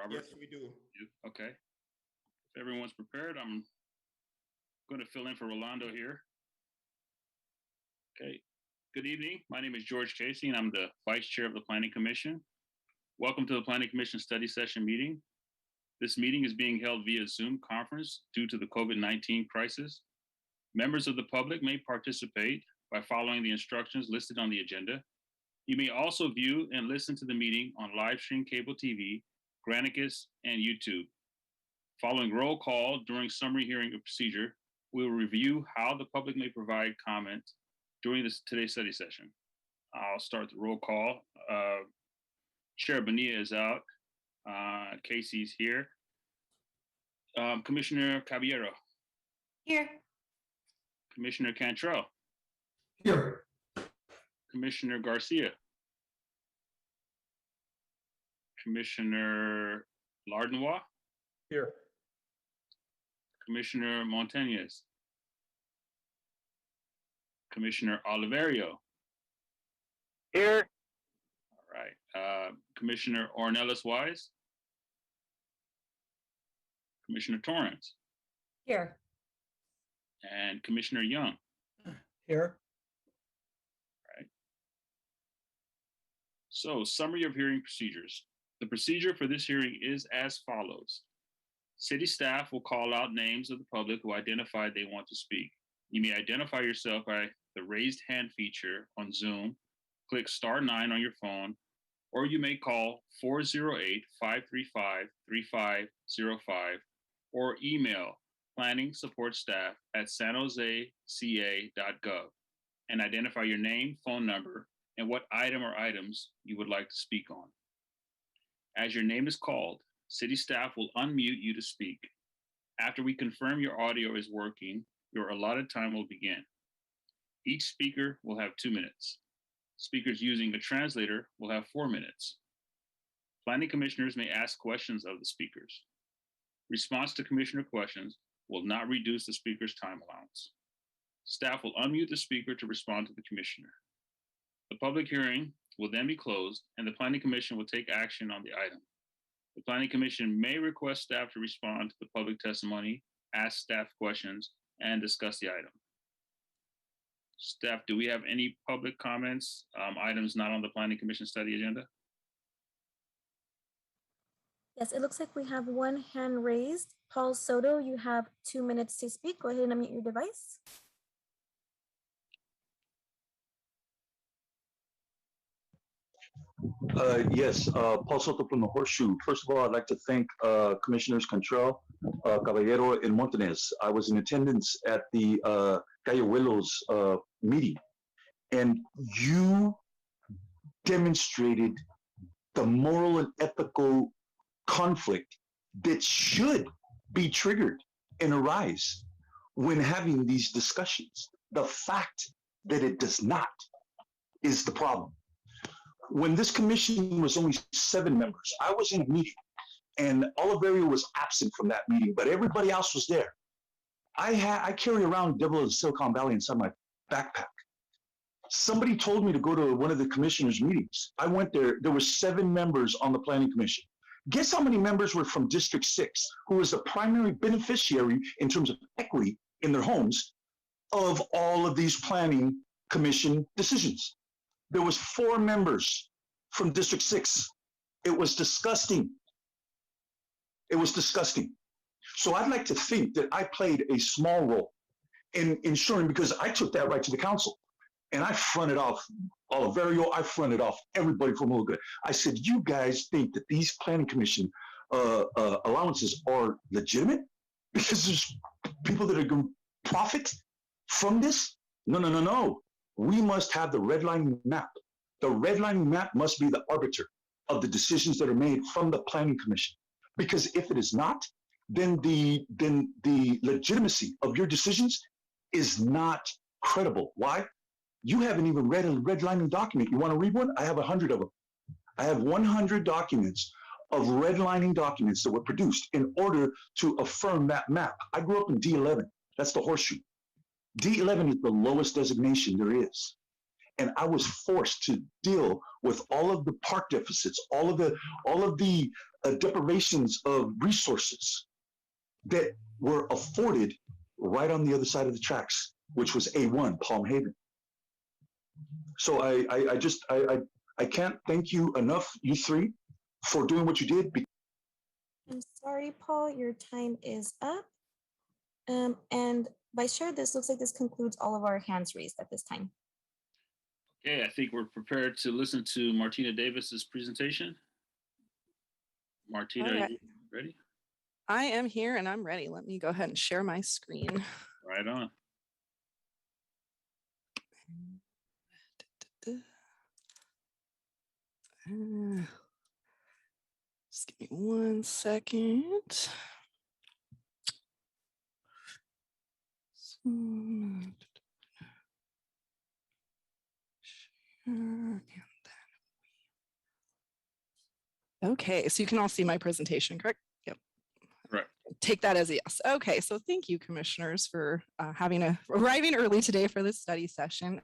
Robert? Yes, we do. Okay. If everyone's prepared, I'm going to fill in for Rolando here. Okay. Good evening. My name is George Casey, and I'm the Vice Chair of the Planning Commission. Welcome to the Planning Commission Study Session meeting. This meeting is being held via Zoom conference due to the COVID-19 crisis. Members of the public may participate by following the instructions listed on the agenda. You may also view and listen to the meeting on live stream cable TV, Granicus, and YouTube. Following roll call during summary hearing of procedure, we will review how the public may provide comment during today's study session. I'll start the roll call. Chair Bonilla is out. Casey's here. Commissioner Caballero. Here. Commissioner Cantrell. Here. Commissioner Garcia. Commissioner Lardenois. Here. Commissioner Montañez. Commissioner Oliverio. Here. All right. Commissioner Ornelas Wise. Commissioner Torrance. Here. And Commissioner Young. Here. So, summary of hearing procedures. The procedure for this hearing is as follows. City staff will call out names of the public who identified they want to speak. You may identify yourself by the raised hand feature on Zoom, click *9 on your phone, or you may call 408-535-3505 or email planning support staff at sanjoseca.gov and identify your name, phone number, and what item or items you would like to speak on. As your name is called, city staff will unmute you to speak. After we confirm your audio is working, your allotted time will begin. Each speaker will have 2 minutes. Speakers using a translator will have 4 minutes. Planning commissioners may ask questions of the speakers. Response to commissioner questions will not reduce the speaker's time allowance. Staff will unmute the speaker to respond to the commissioner. The public hearing will then be closed and the Planning Commission will take action on the item. The Planning Commission may request staff to respond to the public testimony, ask staff questions, and discuss the item. Staff, do we have any public comments, items not on the Planning Commission study agenda? Yes, it looks like we have one hand raised. Paul Soto, you have 2 minutes to speak. Go ahead and unmute your device. Yes, Paul Soto from the Horseshoe. First of all, I'd like to thank Commissioners Cantrell, Caballero, and Montañez. I was in attendance at the Cayuelos meeting, and you demonstrated the moral and ethical conflict that should be triggered and arise when having these discussions. The fact that it does not is the problem. When this commission was only 7 members, I was in a meeting and Oliverio was absent from that meeting, but everybody else was there. I carry around Devil of Silicon Valley inside my backpack. Somebody told me to go to one of the commissioners' meetings. I went there. There were 7 members on the Planning Commission. Guess how many members were from District 6, who was the primary beneficiary in terms of equity in their homes of all of these Planning Commission decisions? There was 4 members from District 6. It was disgusting. It was disgusting. So I'd like to think that I played a small role in ensuring, because I took that right to the council and I fronted off Oliverio, I fronted off everybody from Good. I said, you guys think that these Planning Commission allowances are legitimate because there's people that are going to profit from this? No, no, no, no. We must have the redlining map. The redlining map must be the arbiter of the decisions that are made from the Planning Commission. Because if it is not, then the legitimacy of your decisions is not credible. Why? You haven't even read a redlining document. You want to read one? I have 100 of them. I have 100 documents of redlining documents that were produced in order to affirm that map. I grew up in D11. That's the Horseshoe. D11 is the lowest designation there is. And I was forced to deal with all of the park deficits, all of the deprivations of resources that were afforded right on the other side of the tracks, which was A1, Palm Haven. So I can't thank you enough, you three, for doing what you did. I'm sorry, Paul, your time is up. And Vice Chair, this looks like this concludes all of our hands raised at this time. Okay, I think we're prepared to listen to Martina Davis's presentation. Martina, All right. are you ready? I am here and I'm ready. Let me go ahead and share my screen. Right on. Just give me 1 second. Okay, so you can all see my presentation, correct? Yep. Right. Take that as a yes. Okay, so thank you, commissioners, for arriving early today for this study session.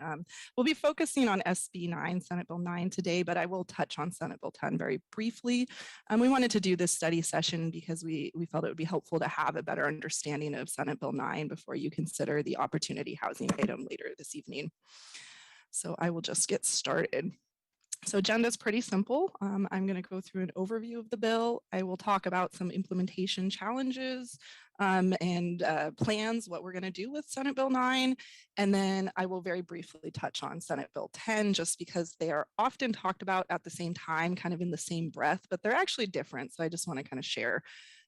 We'll be focusing on SB9, Senate Bill 9 today, but I will touch on Senate Bill 10 very briefly. We wanted to do this study session because we felt it would be helpful to have a better understanding of Senate Bill 9 before you consider the opportunity housing item later this evening. So I will just get started. So agenda is pretty simple. I'm going to go through an overview of the bill. I will talk about some implementation challenges and plans, what we're going to do with Senate Bill 9. And then I will very briefly touch on Senate Bill 10, just because they are often talked about at the same time, kind of in the same breath, but they're actually different. So I just want to kind of share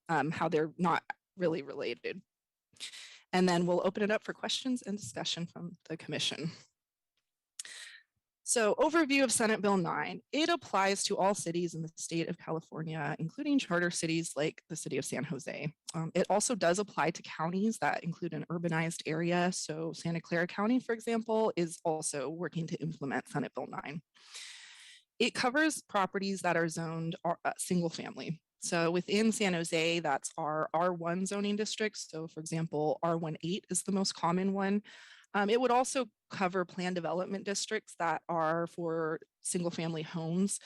how they're not really related. And then we'll open it up for questions and discussion from the commission. So overview of Senate Bill 9, it applies to all cities in the state of California, including charter cities like the city of San Jose. It also does apply to counties that include an urbanized area. So Santa Clara County, for example, is also working to implement Senate Bill 9. It covers properties that are zoned single family. So within San Jose, that's our R1 zoning districts. So for example, R18 is the most common one. It would also cover planned development districts that are for single family homes.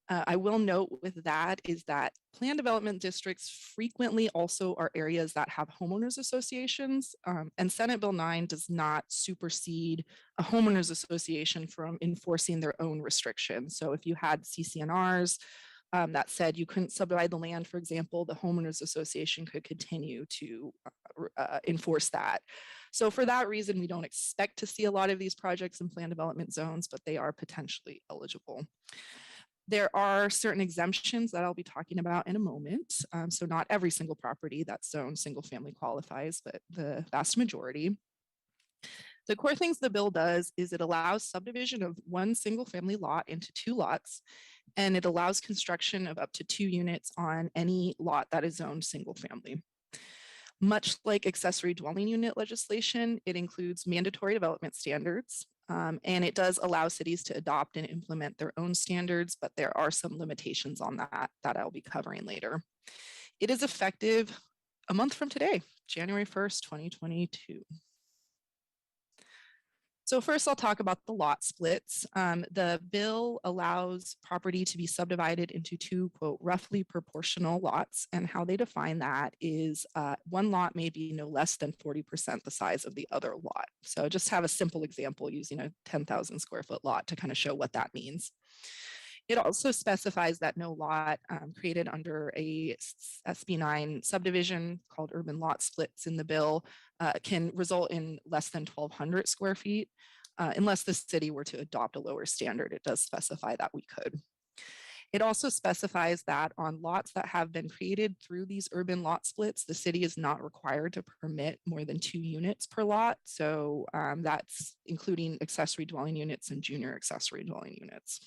I will note with that is that planned development districts frequently also are areas that have homeowners associations, and Senate Bill 9 does not supersede a homeowners association from enforcing their own restrictions. So if you had CCNRs that said you couldn't subdivide the land, for example, the homeowners association could continue to enforce that. So for that reason, we don't expect to see a lot of these projects in planned development zones, but they are potentially eligible. There are certain exemptions that I'll be talking about in a moment. So not every single property that's zoned single family qualifies, but the vast majority. The core things the bill does is it allows subdivision of one single family lot into 2 lots, and it allows construction of up to 2 units on any lot that is zoned single family. Much like accessory dwelling unit legislation, it includes mandatory development standards, and it does allow cities to adopt and implement their own standards, but there are some limitations on that I'll be covering later. It is effective a month from today, January 1st, 2022. So first I'll talk about the lot splits. The bill allows property to be subdivided into 2, quote, roughly proportional lots. And how they define that is one lot may be no less than 40% the size of the other lot. So just have a simple example using a 10,000 square foot lot to kind of show what that means. It also specifies that no lot created under a SB9 subdivision called urban lot splits in the bill can result in less than 1,200 square feet. Unless the city were to adopt a lower standard, it does specify that we could. It also specifies that on lots that have been created through these urban lot splits, the city is not required to permit more than 2 units per lot. So that's including accessory dwelling units and junior accessory dwelling units.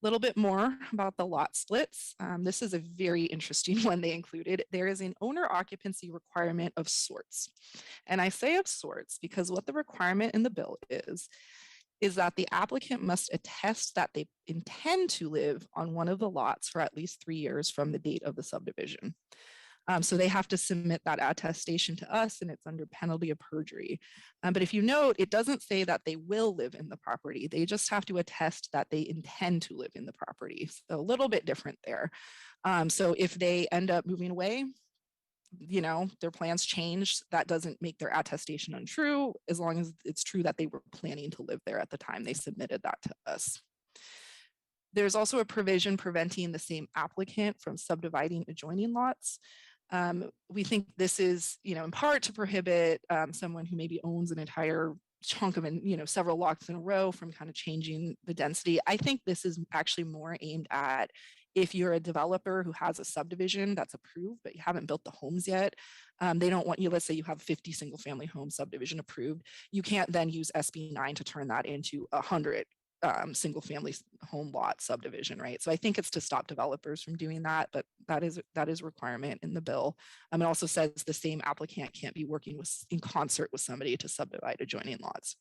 A little bit more about the lot splits. This is a very interesting one they included. There is an owner occupancy requirement of sorts. And I say of sorts because what the requirement in the bill is that the applicant must attest that they intend to live on one of the lots for at least 3 years from the date of the subdivision. So they have to submit that attestation to us, and it's under penalty of perjury. But if you note, it doesn't say that they will live in the property. They just have to attest that they intend to live in the property. So a little bit different there. So if they end up moving away, you know, their plans changed, that doesn't make their attestation untrue, as long as it's true that they were planning to live there at the time they submitted that to us. There's also a provision preventing the same applicant from subdividing adjoining lots. We think this is, you know, in part to prohibit someone who maybe owns an entire chunk of, you know, several lots in a row from kind of changing the density. I think this is actually more aimed at if you're a developer who has a subdivision that's approved, but you haven't built the homes yet. They don't want you, let's say you have 50 single family home subdivision approved. You can't then use SB9 to turn that into 100 single family home lot subdivision, right? So I think it's to stop developers from doing that, but that is a requirement in the bill. It also says the same applicant can't be working in concert with somebody to subdivide adjoining lots.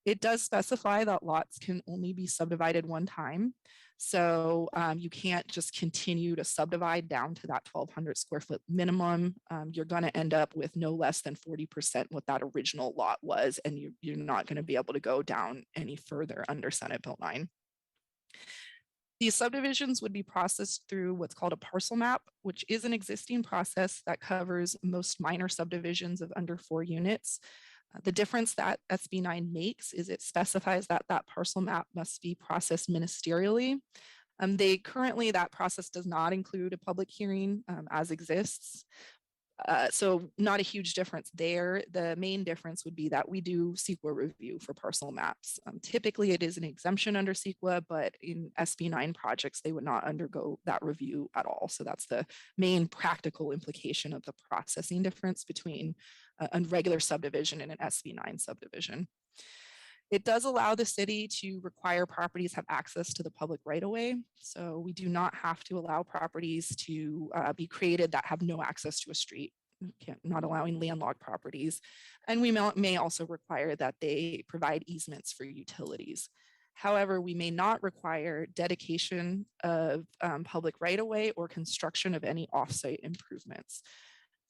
It does specify that lots can only be subdivided one time. So you can't just continue to subdivide down to that 1,200 square foot minimum. You're going to end up with no less than 40% what that original lot was, and you're not going to be able to go down any further under Senate Bill 9. These subdivisions would be processed through what's called a parcel map, which is an existing process that covers most minor subdivisions of under 4 units. The difference that SB9 makes is it specifies that that parcel map must be processed ministerially. Currently, that process does not include a public hearing as exists. So not a huge difference there. The main difference would be that we do CEQA review for parcel maps. Typically, it is an exemption under CEQA, but in SB9 projects, they would not undergo that review at all. So that's the main practical implication of the processing difference between a regular subdivision and an SB9 subdivision. It does allow the city to require properties have access to the public right-of-way. So we do not have to allow properties to be created that have no access to a street, not allowing landlocked properties. And we may also require that they provide easements for utilities. However, we may not require dedication of public right-of-way or construction of any off-site improvements.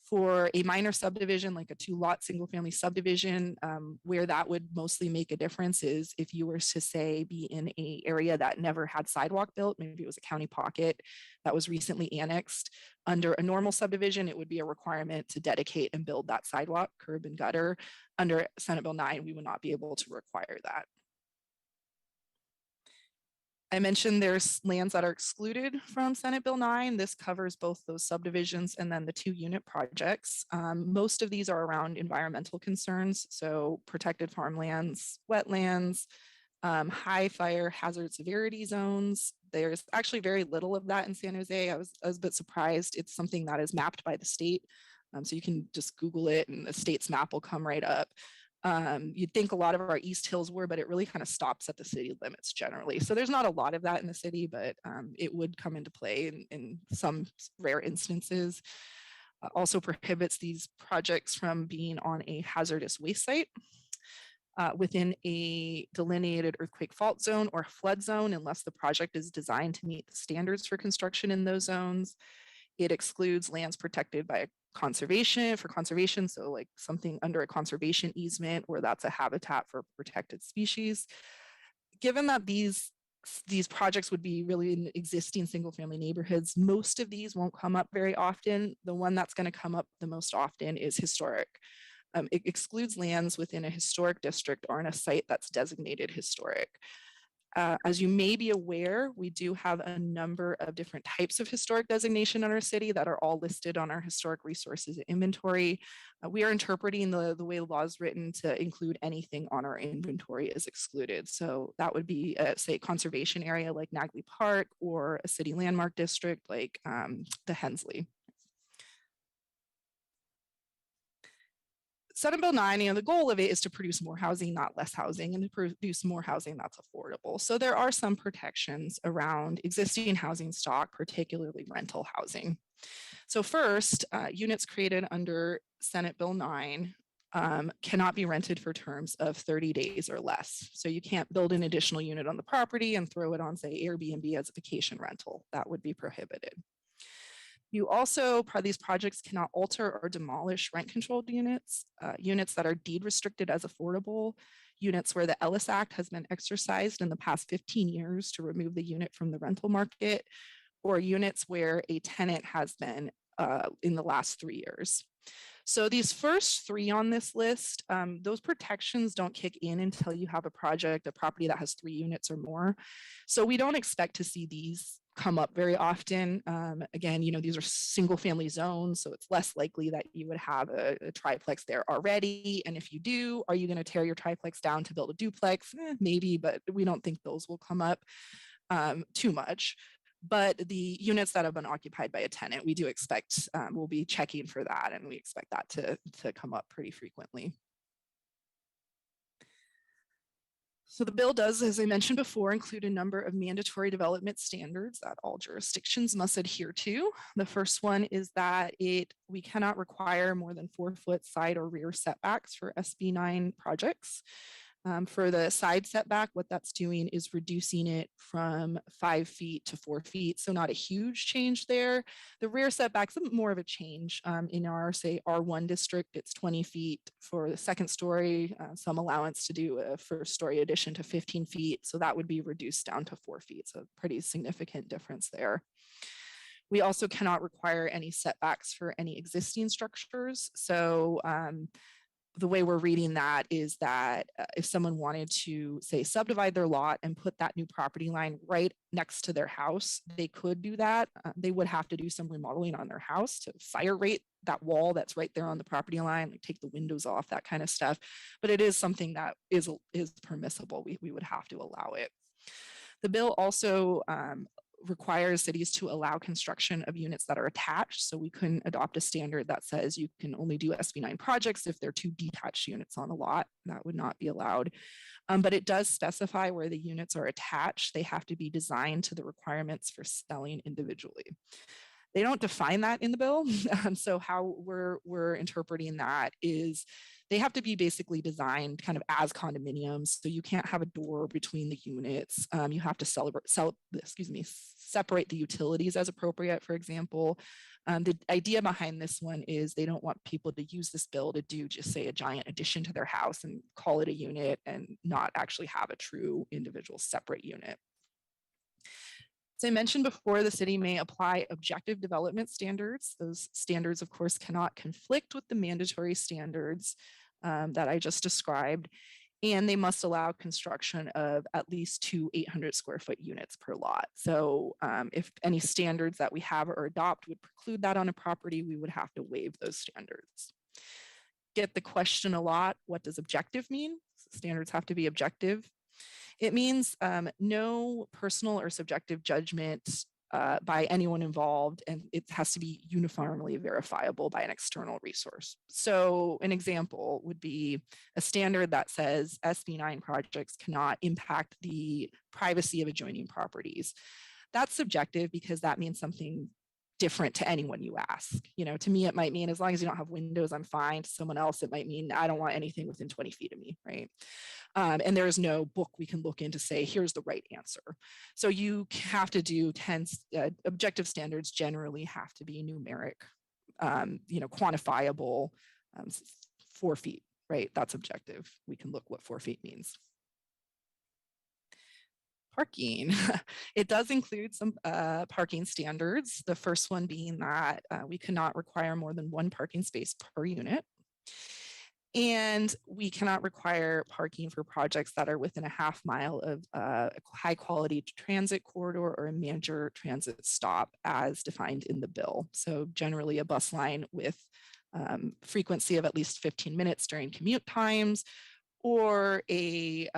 For a minor subdivision, like a 2-lot single-family subdivision, where that would mostly make a difference is if you were to, say, be in an area that never had sidewalk built, maybe it was a county pocket that was recently annexed. Under a normal subdivision, it would be a requirement to dedicate and build that sidewalk, curb, and gutter. Under Senate Bill 9, we would not be able to require that. I mentioned there's lands that are excluded from Senate Bill 9. This covers both those subdivisions and then the 2-unit projects. Most of these are around environmental concerns, so protected farmlands, wetlands, high fire hazard severity zones. There's actually very little of that in San Jose. I was a bit surprised. It's something that is mapped by the state. So you can just Google it and the state's map will come right up. You'd think a lot of our East Hills were, but it really kind of stops at the city limits generally. So there's not a lot of that in the city, but it would come into play in some rare instances. Also prohibits these projects from being on a hazardous waste site within a delineated earthquake fault zone or flood zone, unless the project is designed to meet the standards for construction in those zones. It excludes lands protected by conservation, so like something under a conservation easement, or that's a habitat for protected species. Given that these projects would be really in existing single family neighborhoods, most of these won't come up very often. The one that's going to come up the most often is historic. It excludes lands within a historic district or in a site that's designated historic. As you may be aware, we do have a number of different types of historic designation in our city that are all listed on our historic resources inventory. We are interpreting the way the law is written to include anything on our inventory as excluded. So that would be, say, a conservation area like Nagley Park, or a city landmark district like the Hensley. Senate Bill 9, the goal of it is to produce more housing, not less housing, and to produce more housing that's affordable. So there are some protections around existing housing stock, particularly rental housing. So first, units created under Senate Bill 9 cannot be rented for terms of 30 days or less. So you can't build an additional unit on the property and throw it on, say, Airbnb as a vacation rental. That would be prohibited. You also, these projects cannot alter or demolish rent-controlled units, units that are deed restricted as affordable, units where the Ellis Act has been exercised in the past 15 years to remove the unit from the rental market, or units where a tenant has been in the last 3 years. So these first 3 on this list, those protections don't kick in until you have a property that has 3 units or more. So we don't expect to see these come up very often. Again, these are single family zones, so it's less likely that you would have a triplex there already. And if you do, are you going to tear your triplex down to build a duplex? Maybe, but we don't think those will come up too much. But the units that have been occupied by a tenant, we do expect we'll be checking for that, and we expect that to come up pretty frequently. So the bill does, as I mentioned before, include a number of mandatory development standards that all jurisdictions must adhere to. The first one is that we cannot require more than 4-foot side or rear setbacks for SB9 projects. For the side setback, what that's doing is reducing it from 5 feet to 4 feet. So not a huge change there. The rear setback's more of a change. In our, say, R1 district, it's 20 feet for the second story, some allowance to do a first story addition to 15 feet. So that would be reduced down to 4 feet. So pretty significant difference there. We also cannot require any setbacks for any existing structures. So the way we're reading that is that if someone wanted to, say, subdivide their lot and put that new property line right next to their house, they could do that. They would have to do some remodeling on their house to fire rate that wall that's right there on the property line, like take the windows off, that kind of stuff. But it is something that is permissible. We would have to allow it. The bill also requires cities to allow construction of units that are attached. So we couldn't adopt a standard that says you can only do SB9 projects if they're 2 detached units on a lot. That would not be allowed. But it does specify where the units are attached. They have to be designed to the requirements for selling individually. They don't define that in the bill. So how we're interpreting that is they have to be basically designed kind of as condominiums. So you can't have a door between the units. You have to separate the utilities as appropriate, for example. The idea behind this one is they don't want people to use this bill to do just, say, a giant addition to their house and call it a unit and not actually have a true individual separate unit. As I mentioned before, the city may apply objective development standards. Those standards, of course, cannot conflict with the mandatory standards that I just described, and they must allow construction of at least 2 800 square foot units per lot. So if any standards that we have or adopt would preclude that on a property, we would have to waive those standards. Get the question a lot, what does objective mean? Standards have to be objective. It means no personal or subjective judgment by anyone involved, and it has to be uniformly verifiable by an external resource. So an example would be a standard that says SB9 projects cannot impact the privacy of adjoining properties. That's subjective because that means something different to anyone you ask. To me, it might mean as long as you don't have windows, I'm fine. To someone else, it might mean I don't want anything within 20 feet of me, right? And there is no book we can look in to say, here's the right answer. So you have to do objective standards generally have to be numeric, quantifiable, 4 feet, right? That's objective. We can look what 4 feet means. Parking. It does include some parking standards. The first one being that we cannot require more than 1 parking space per unit. And we cannot require parking for projects that are within a ½ mile of a high quality transit corridor or a major transit stop as defined in the bill. So generally a bus line with frequency of at least 15 minutes during commute times, or a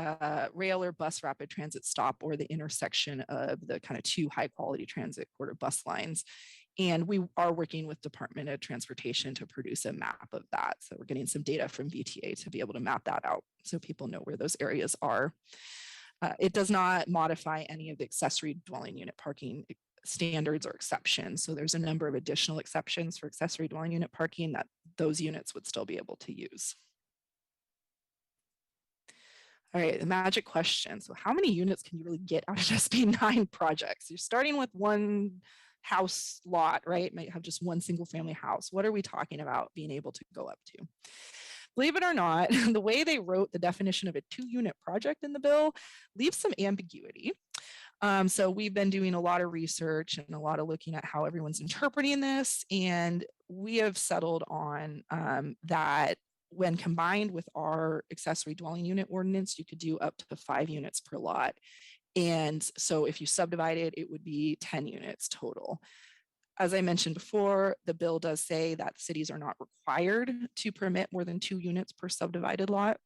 rail or bus rapid transit stop, or the intersection of the kind of 2 high quality transit corridor bus lines. And we are working with Department of Transportation to produce a map of that. So we're getting some data from VTA to be able to map that out so people know where those areas are. It does not modify any of the accessory dwelling unit parking standards or exceptions. So there's a number of additional exceptions for accessory dwelling unit parking that those units would still be able to use. All right, the magic question. So how many units can you really get out of SB9 projects? You're starting with 1 house lot, right? Might have just one single family house. What are we talking about being able to go up to? Believe it or not, the way they wrote the definition of a 2-unit project in the bill leaves some ambiguity. So we've been doing a lot of research and a lot of looking at how everyone's interpreting this. And we have settled on that when combined with our accessory dwelling unit ordinance, you could do up to 5 units per lot. And so if you subdivide it, it would be 10 units total. As I mentioned before, the bill does say that cities are not required to permit more than 2 units per subdivided lot.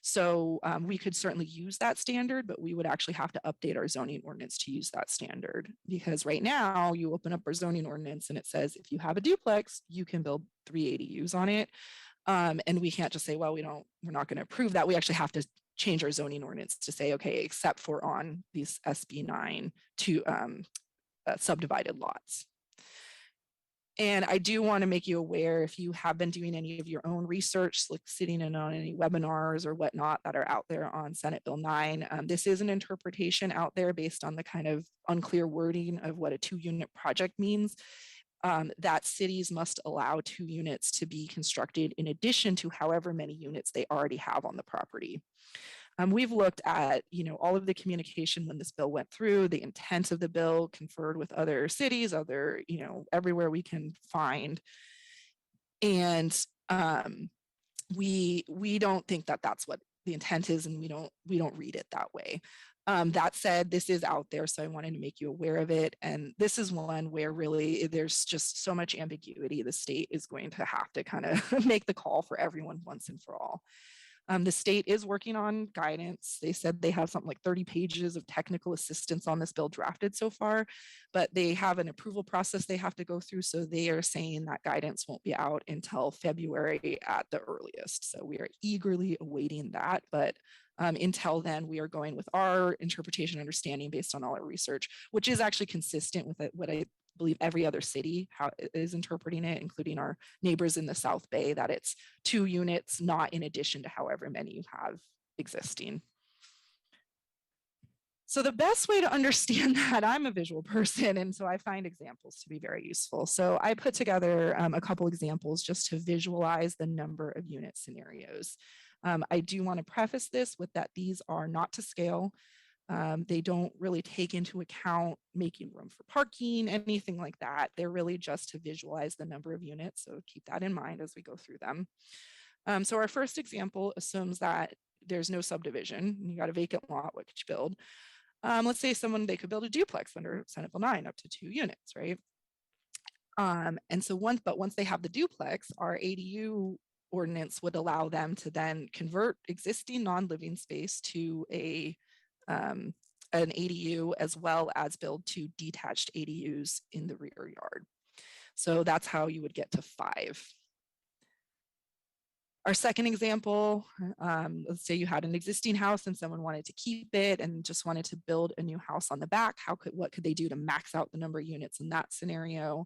So we could certainly use that standard, but we would actually have to update our zoning ordinance to use that standard. Because right now you open up our zoning ordinance and it says, if you have a duplex, you can build 3 ADUs on it. And we can't just say, well, we're not going to approve that. We actually have to change our zoning ordinance to say, okay, except for on these SB9 to subdivided lots. And I do want to make you aware, if you have been doing any of your own research, like sitting in on any webinars or whatnot that are out there on Senate Bill 9, this is an interpretation out there based on the kind of unclear wording of what a 2-unit project means, that cities must allow 2 units to be constructed in addition to however many units they already have on the property. We've looked at, all of the communication when this bill went through, the intent of the bill, conferred with other cities, everywhere we can find. And we don't think that that's what the intent is, and we don't read it that way. That said, this is out there, so I wanted to make you aware of it. And this is one where really there's just so much ambiguity. The state is going to have to kind of make the call for everyone once and for all. The state is working on guidance. They said they have something like 30 pages of technical assistance on this bill drafted so far, but they have an approval process they have to go through. So they are saying that guidance won't be out until February at the earliest. So we are eagerly awaiting that. But until then, we are going with our interpretation understanding based on all our research, which is actually consistent with what I believe every other city is interpreting it, including our neighbors in the South Bay, that it's 2 units, not in addition to however many you have existing. So the best way to understand that, I'm a visual person, and so I find examples to be very useful. So I put together a couple examples just to visualize the number of unit scenarios. I do want to preface this with that these are not to scale. They don't really take into account making room for parking, anything like that. They're really just to visualize the number of units. So keep that in mind as we go through them. So our first example assumes that there's no subdivision. You got a vacant lot, what could you build? Let's say they could build a duplex under Senate Bill 9 up to 2 units, right? And so once they have the duplex, our ADU ordinance would allow them to then convert existing non-living space to an ADU, as well as build 2 detached ADUs in the rear yard. So that's how you would get to 5. Our second example, let's say you had an existing house and someone wanted to keep it and just wanted to build a new house on the back. What could they do to max out the number of units in that scenario?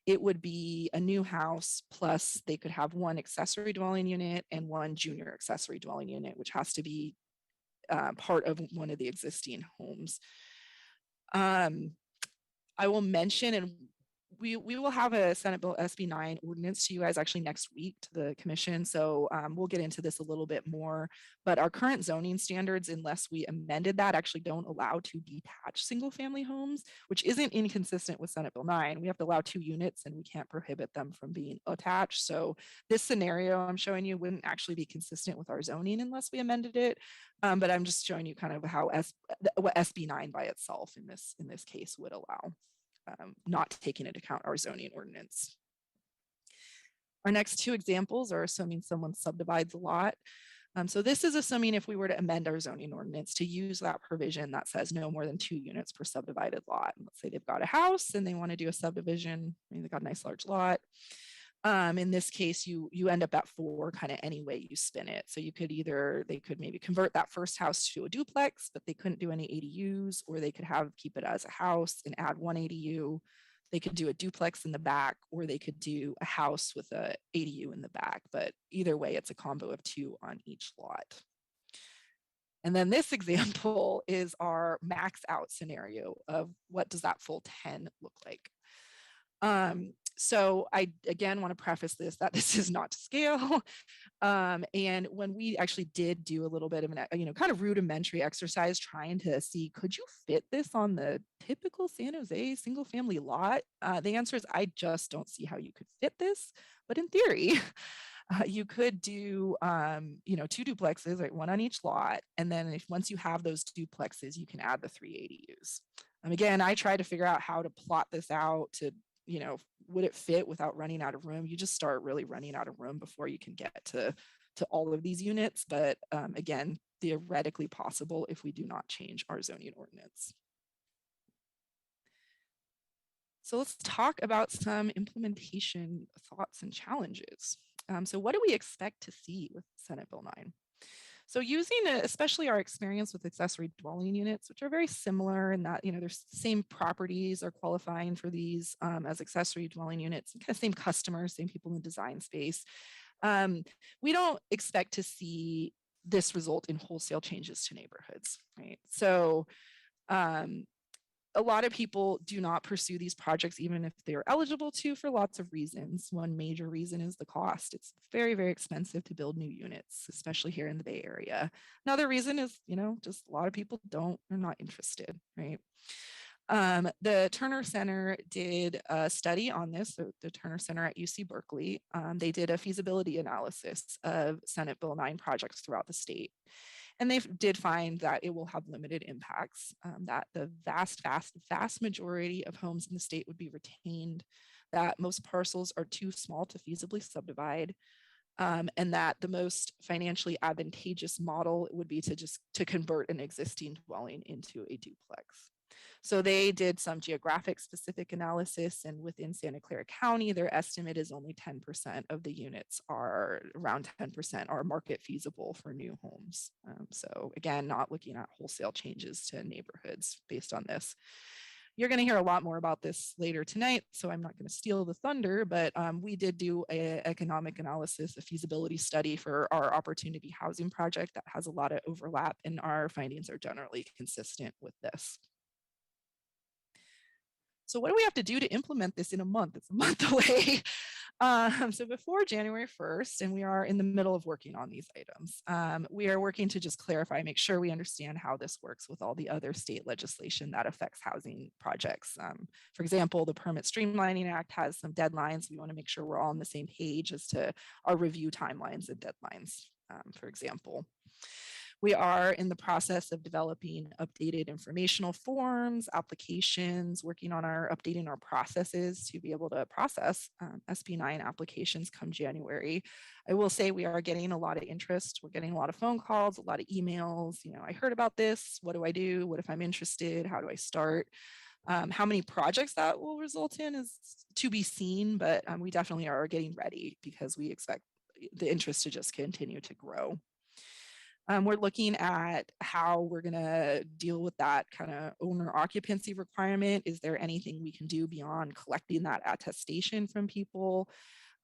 It would be a new house, plus they could have 1 accessory dwelling unit and 1 junior accessory dwelling unit, which has to be part of one of the existing homes. I will mention, and we will have a Senate Bill SB9 ordinance to you guys actually next week to the commission. So we'll get into this a little bit more, but our current zoning standards, unless we amended that, actually don't allow to detach single family homes, which isn't inconsistent with Senate Bill 9. We have to allow 2 units and we can't prohibit them from being attached. So this scenario I'm showing you wouldn't actually be consistent with our zoning unless we amended it. But I'm just showing you kind of how what SB9 by itself in this case would allow. Not taking into account our zoning ordinance. Our next 2 examples are assuming someone subdivides a lot. So this is assuming if we were to amend our zoning ordinance to use that provision that says no more than 2 units per subdivided lot. And let's say they've got a house and they want to do a subdivision. They've got a nice large lot. In this case, you end up at 4 kind of any way you spin it. So they could maybe convert that first house to a duplex, but they couldn't do any ADUs, or they could keep it as a house and add 1 ADU. They could do a duplex in the back, or they could do a house with a ADU in the back. But either way, it's a combo of 2 on each lot. And then this example is our max out scenario of what does that full 10 look like. So I, again, want to preface this that this is not to scale. And when we actually did do a little bit of an, kind of rudimentary exercise trying to see, could you fit this on the typical San Jose single family lot? The answer is I just don't see how you could fit this, but in theory, you could do, 2 duplexes, right, 1 on each lot. And then once you have those duplexes, you can add the 3 ADUs. Again, I tried to figure out how to plot this out to, would it fit without running out of room? You just start really running out of room before you can get to all of these units. But again, theoretically possible if we do not change our zoning ordinance. So let's talk about some implementation thoughts and challenges. So what do we expect to see with Senate Bill 9? So using especially our experience with accessory dwelling units, which are very similar in that, their same properties are qualifying for these as accessory dwelling units, kind of same customers, same people in the design space. We don't expect to see this result in wholesale changes to neighborhoods, right? So a lot of people do not pursue these projects even if they're eligible to for lots of reasons. One major reason is the cost. It's very, very expensive to build new units, especially here in the Bay Area. Another reason is, just a lot of people are not interested, right? The Turner Center did a study on this, so the Turner Center at UC Berkeley. They did a feasibility analysis of Senate Bill 9 projects throughout the state. And they did find that it will have limited impacts, that the vast majority of homes in the state would be retained, that most parcels are too small to feasibly subdivide, and that the most financially advantageous model would be to convert an existing dwelling into a duplex. So they did some geographic specific analysis, and within Santa Clara County, their estimate is only 10% of the units are around 10% are market feasible for new homes. So again, not looking at wholesale changes to neighborhoods based on this. You're going to hear a lot more about this later tonight, so I'm not going to steal the thunder, but we did do an economic analysis, a feasibility study for our opportunity housing project that has a lot of overlap, and our findings are generally consistent with this. So what do we have to do to implement this in a month? It's a month away. So before January 1st, and we are in the middle of working on these items, we are working to just clarify, make sure we understand how this works with all the other state legislation that affects housing projects. For example, the Permit Streamlining Act has some deadlines. We want to make sure we're all on the same page as to our review timelines and deadlines, for example. We are in the process of developing updated informational forms, applications, working on updating our processes to be able to process SB9 applications come January. I will say we are getting a lot of interest. We're getting a lot of phone calls, a lot of emails. I heard about this. What do I do? What if I'm interested? How do I start? How many projects that will result in is to be seen, but we definitely are getting ready because we expect the interest to just continue to grow. We're looking at how we're going to deal with that kind of owner occupancy requirement. Is there anything we can do beyond collecting that attestation from people?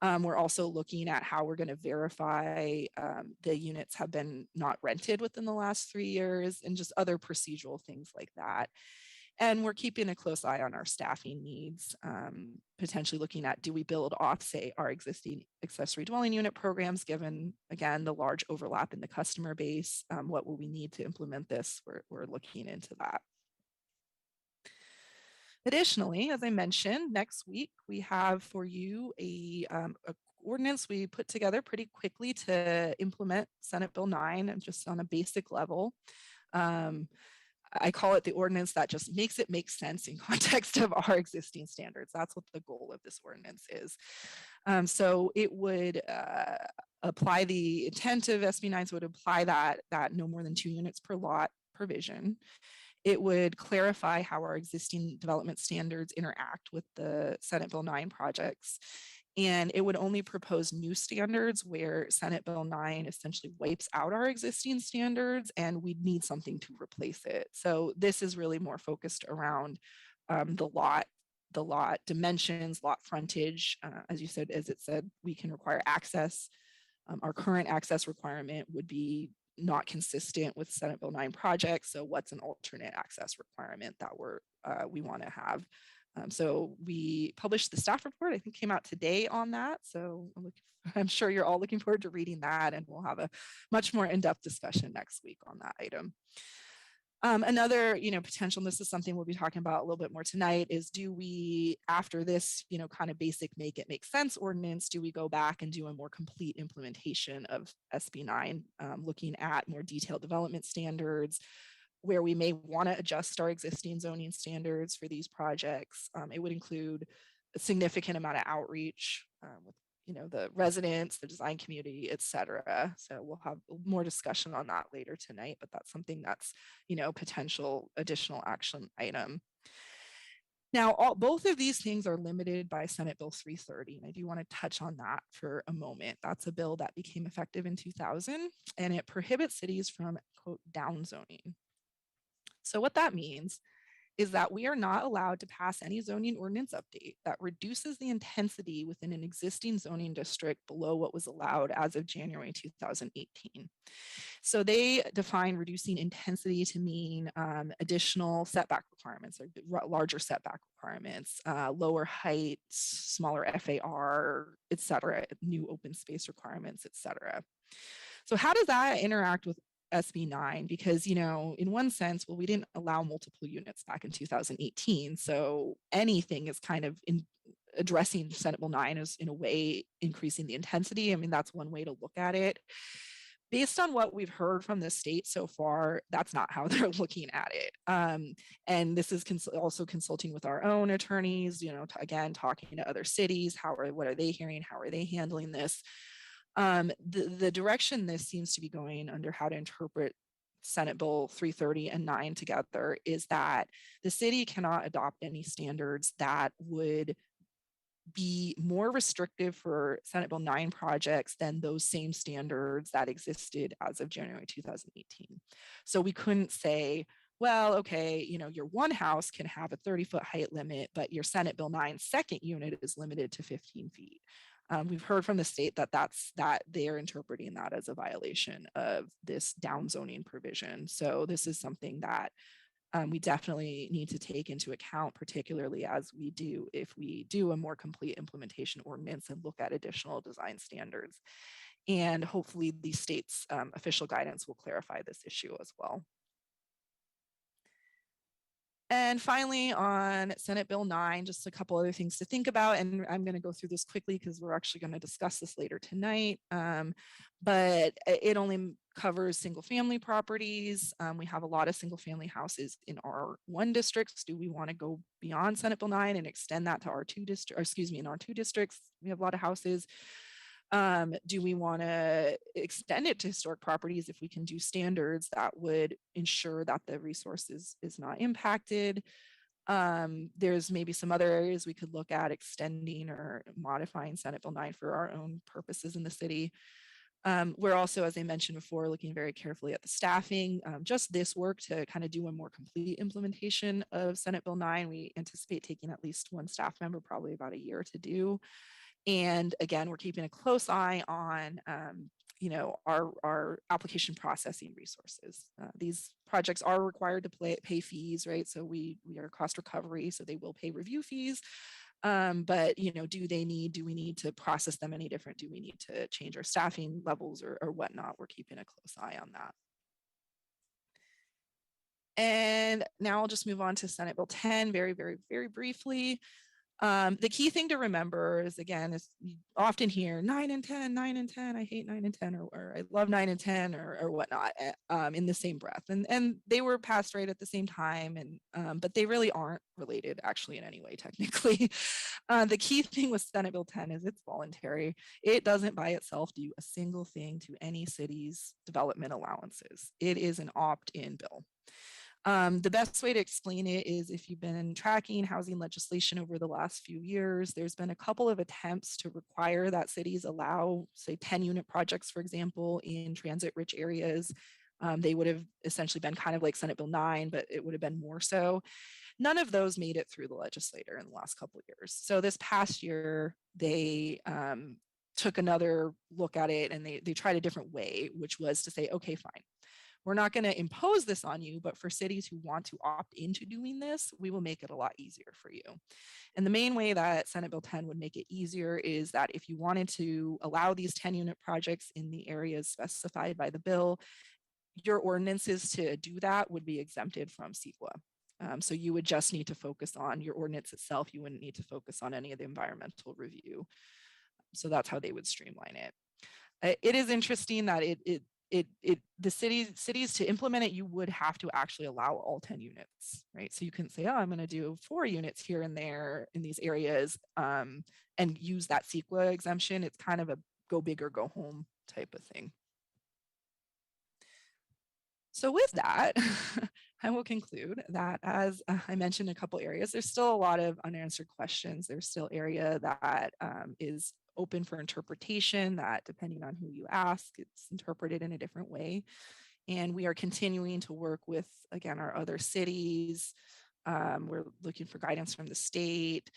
We're also looking at how we're going to verify the units have been not rented within the last 3 years and just other procedural things like that. And we're keeping a close eye on our staffing needs, potentially looking at, do we build off, say, our existing accessory dwelling unit programs, given, again, the large overlap in the customer base? What will we need to implement this? We're looking into that. Additionally, as I mentioned, next week, we have for you a ordinance we put together pretty quickly to implement Senate Bill 9, and just on a basic level. I call it the ordinance that just makes it make sense in context of our existing standards. That's what the goal of this ordinance is. So it would apply the intent of SB9s would apply that no more than 2 units per lot provision. It would clarify how our existing development standards interact with the Senate Bill 9 projects. And it would only propose new standards where Senate Bill 9 essentially wipes out our existing standards and we need something to replace it. So this is really more focused around the lot dimensions, lot frontage. As it said, we can require access. Our current access requirement would be not consistent with Senate Bill 9 projects. So what's an alternate access requirement that we want to have So we published the staff report, I think came out today on that. So I'm sure you're all looking forward to reading that, and we'll have a much more in-depth discussion next week on that item. Another, potential, and this is something we'll be talking about a little bit more tonight, is do we, after this, kind of basic make it make sense ordinance, do we go back and do a more complete implementation of SB9, looking at more detailed development standards, where we may want to adjust our existing zoning standards for these projects. It would include a significant amount of outreach with the residents, the design community, et cetera. So we'll have more discussion on that later tonight, but that's something that's, potential additional action item. Now, both of these things are limited by Senate Bill 330, and I do want to touch on that for a moment. That's a bill that became effective in 2000, and it prohibits cities from, quote, downzoning. So what that means is that we are not allowed to pass any zoning ordinance update that reduces the intensity within an existing zoning district below what was allowed as of January 2018. So they define reducing intensity to mean additional setback requirements, or larger setback requirements, lower heights, smaller FAR, et cetera, new open space requirements, et cetera. So how does that interact with SB9? Because, in one sense, well, we didn't allow multiple units back in 2018. So anything is kind of addressing Senate Bill 9 is in a way increasing the intensity. I mean, that's one way to look at it. Based on what we've heard from the state so far, that's not how they're looking at it. And this is also consulting with our own attorneys, again, talking to other cities. What are they hearing? How are they handling this? The direction this seems to be going under how to interpret Senate Bill 330 and 9 together is that the city cannot adopt any standards that would be more restrictive for Senate Bill 9 projects than those same standards that existed as of January 2018. So we couldn't say, well, okay, your one house can have a 30-foot height limit, but your Senate Bill 9 second unit is limited to 15 feet. We've heard from the state that they're interpreting that as a violation of this downzoning provision. So this is something that we definitely need to take into account, particularly if we do a more complete implementation ordinance and look at additional design standards. And hopefully the state's official guidance will clarify this issue as well. And finally, on Senate Bill 9, just a couple other things to think about. And I'm going to go through this quickly because we're actually going to discuss this later tonight. But it only covers single family properties. We have a lot of single family houses in R1 districts. Do we want to go beyond Senate Bill 9 and extend that to R2 district, or excuse me, in R2 districts? We have a lot of houses. Do we want to extend it to historic properties if we can do standards that would ensure that the resources is not impacted? There's maybe some other areas we could look at extending or modifying Senate Bill 9 for our own purposes in the city. We're also, as I mentioned before, looking very carefully at the staffing. Just this work to kind of do a more complete implementation of Senate Bill 9, we anticipate taking at least one staff member, probably about a year to do. And again, we're keeping a close eye on, our application processing resources. These projects are required to pay fees, right? So we are cost recovery, so they will pay review fees. But do we need to process them any different? Do we need to change our staffing levels or whatnot? We're keeping a close eye on that. And now I'll just move on to Senate Bill 10 very, very, very briefly. The key thing to remember is, again, is you often hear 9 and 10, 9 and 10, I hate 9 and 10, or I love 9 and 10 or whatnot, in the same breath. And they were passed right at the same time, and but they really aren't related actually in any way technically. The key thing with Senate Bill 10 is it's voluntary. It doesn't by itself do a single thing to any city's development allowances. It is an opt-in bill. The best way to explain it is, if you've been tracking housing legislation over the last few years, there's been a couple of attempts to require that cities allow, say, 10-unit projects, for example, in transit-rich areas. They would have essentially been kind of like Senate Bill 9, but it would have been more so. None of those made it through the legislature in the last couple of years. So this past year, they took another look at it, and they tried a different way, which was to say, okay, fine. we're not going to impose this on you, but for cities who want to opt into doing this, we will make it a lot easier for you. And the main way that Senate Bill 10 would make it easier is that if you wanted to allow these 10-unit projects in the areas specified by the bill, your ordinances to do that would be exempted from CEQA. So you would just need to focus on your ordinance itself. You wouldn't need to focus on any of the environmental review. So that's how they would streamline it. It is interesting that the cities to implement it, you would have to actually allow all 10 units, right? So you couldn't say, oh, I'm going to do 4 units here and there in these areas and use that CEQA exemption. It's kind of a go big or go home type of thing. So with that, I will conclude that, as I mentioned a couple areas, there's still a lot of unanswered questions. There's still area that is open for interpretation, that depending on who you ask, it's interpreted in a different way. And we are continuing to work with, again, our other cities. We're looking for guidance from the state,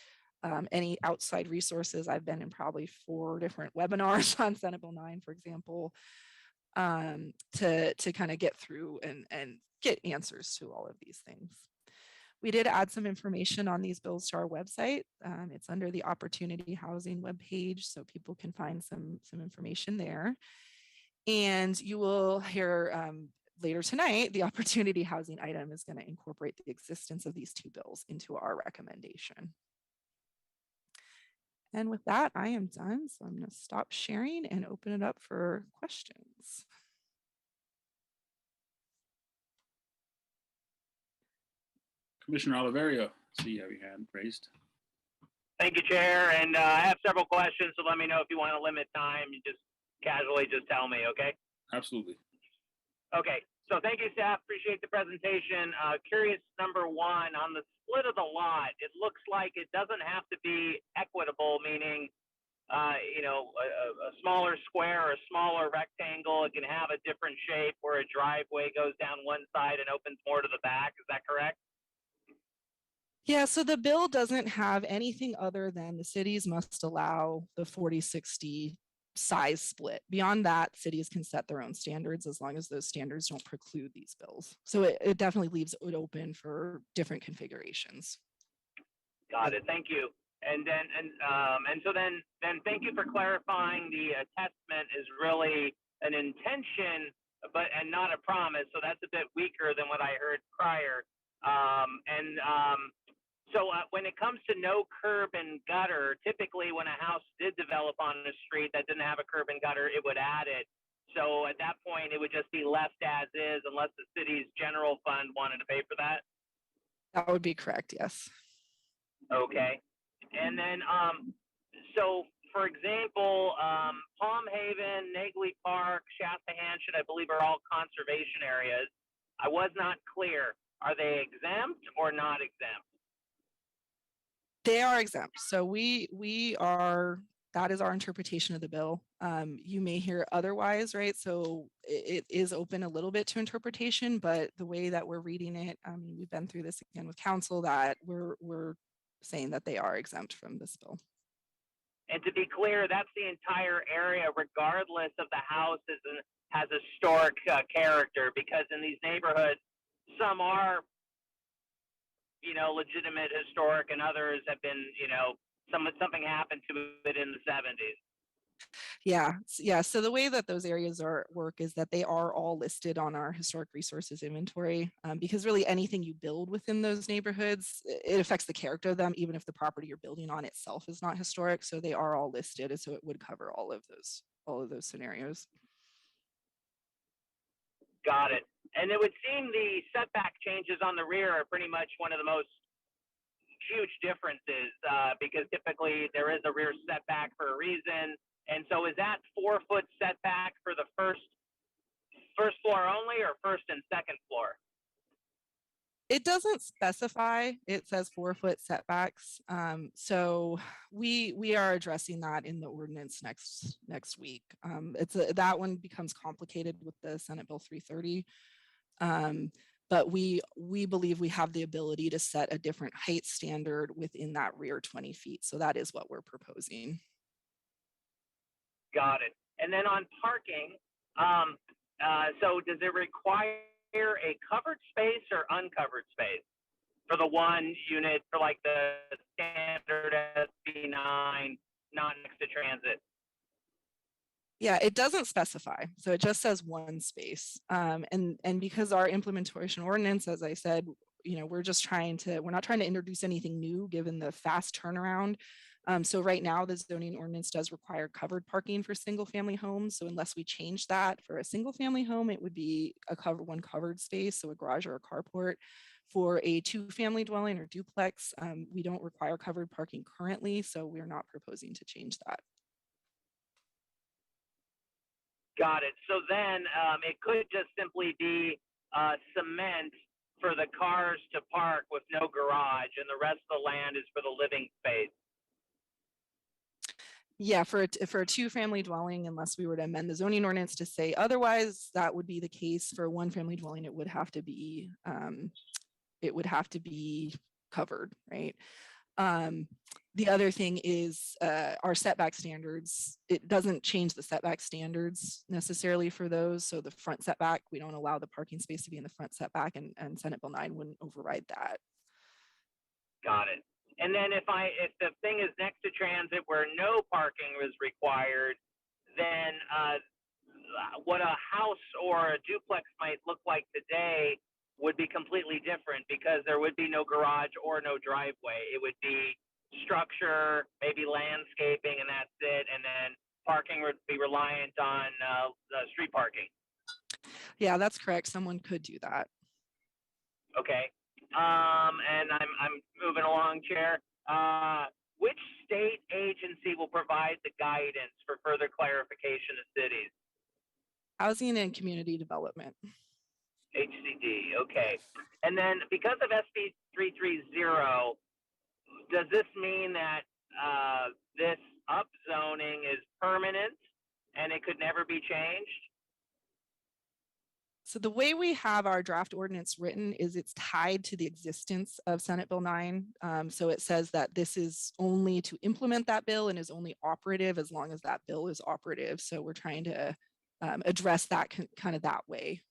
any outside resources. I've been in probably 4 different webinars on Senate Bill 9, for example, to kind of get through and get answers to all of these things. We did add some information on these bills to our website. It's under the Opportunity Housing webpage, so people can find some information there. And you will hear later tonight, the Opportunity Housing item is going to incorporate the existence of these 2 bills into our recommendation. And with that, I am done. So I'm going to stop sharing and open it up for questions. Commissioner Oliverio, see you have your hand raised. Thank you, Chair. And I have several questions, so let me know if you want to limit time. You just casually just tell me, okay? Absolutely. Okay. So thank you, staff. Appreciate the presentation. Curious, number 1, on the split of the lot, it looks like it doesn't have to be equitable, meaning, you know, a smaller square or a smaller rectangle. It can have a different shape where a driveway goes down one side and opens more to the back. Is that correct? Yeah, so the bill doesn't have anything other than the cities must allow the 40-60 size split. Beyond that, cities can set their own standards as long as those standards don't preclude these bills. So it definitely leaves it open for different configurations. Got it. Thank you. And so then thank you for clarifying the attestment is really an intention, and not a promise. So that's a bit weaker than what I heard prior. So when it comes to no curb and gutter, typically when a house did develop on a street that didn't have a curb and gutter, it would add it. So at that point, it would just be left as is unless the city's general fund wanted to pay for that? That would be correct, yes. Okay. And then, so for example, Palm Haven, Nagley Park, Shasta-Hanshin, I believe are all conservation areas. I was not clear. Are they exempt or not exempt? They are exempt. So that is our interpretation of the bill. You may hear otherwise, right? So it is open a little bit to interpretation, but the way that we're reading it, I mean, we've been through this again with council, that we're saying that they are exempt from this bill. And to be clear, that's the entire area, regardless of the house has historic character, because in these neighborhoods, some are, you know, legitimate historic, and others have been, you know, something happened to it in the 70s. Yeah. So the way that those areas work is that they are all listed on our historic resources inventory, because really anything you build within those neighborhoods, it affects the character of them, even if the property you're building on itself is not historic. So they are all listed, and so it would cover all of those scenarios. Got it. And it would seem the setback changes on the rear are pretty much one of the most huge differences, because typically there is a rear setback for a reason. And so is that 4-foot setback for the first floor only, or first and second floor? It doesn't specify. It says 4-foot setbacks. So we are addressing that in the ordinance next week. That one becomes complicated with the Senate Bill 330. But we believe we have the ability to set a different height standard within that rear 20 feet. So that is what we're proposing. Got it. And then on parking, So does it require a covered space or uncovered space for the one unit for like the standard SB9, not next to transit? Yeah, it doesn't specify. So it just says one space. And because our implementation ordinance, as I said, we're not trying to introduce anything new given the fast turnaround. So right now the zoning ordinance does require covered parking for single family homes. So unless we change that for a single family home, it would be one covered space, so a garage or a carport. For a 2-family dwelling or duplex, we don't require covered parking currently, so we're not proposing to change that. Got it. So then it could just simply be cement for the cars to park with no garage, and the rest of the land is for the living space. Yeah, for a 2-family dwelling, unless we were to amend the zoning ordinance to say otherwise, that would be the case. For a 1-family dwelling, it would have to be covered, right? The other thing is our setback standards. It doesn't change the setback standards necessarily for those. So the front setback, we don't allow the parking space to be in the front setback, and Senate Bill 9 wouldn't override that. Got it. And then if the thing is next to transit where no parking is required, then what a house or a duplex might look like today would be completely different, because there would be no garage or no driveway. It would be structure, maybe landscaping, and that's it. And then parking would be reliant on street parking. Yeah, that's correct. Someone could do that. Okay. And I'm moving along, Chair. Which state agency will provide the guidance for further clarification of cities? Housing and Community Development. HCD, okay. And then because of SB 330, does this mean that this upzoning is permanent and it could never be changed? So the way we have our draft ordinance written is it's tied to the existence of Senate Bill 9. So it says that this is only to implement that bill and is only operative as long as that bill is operative. So we're trying to address that kind of that way.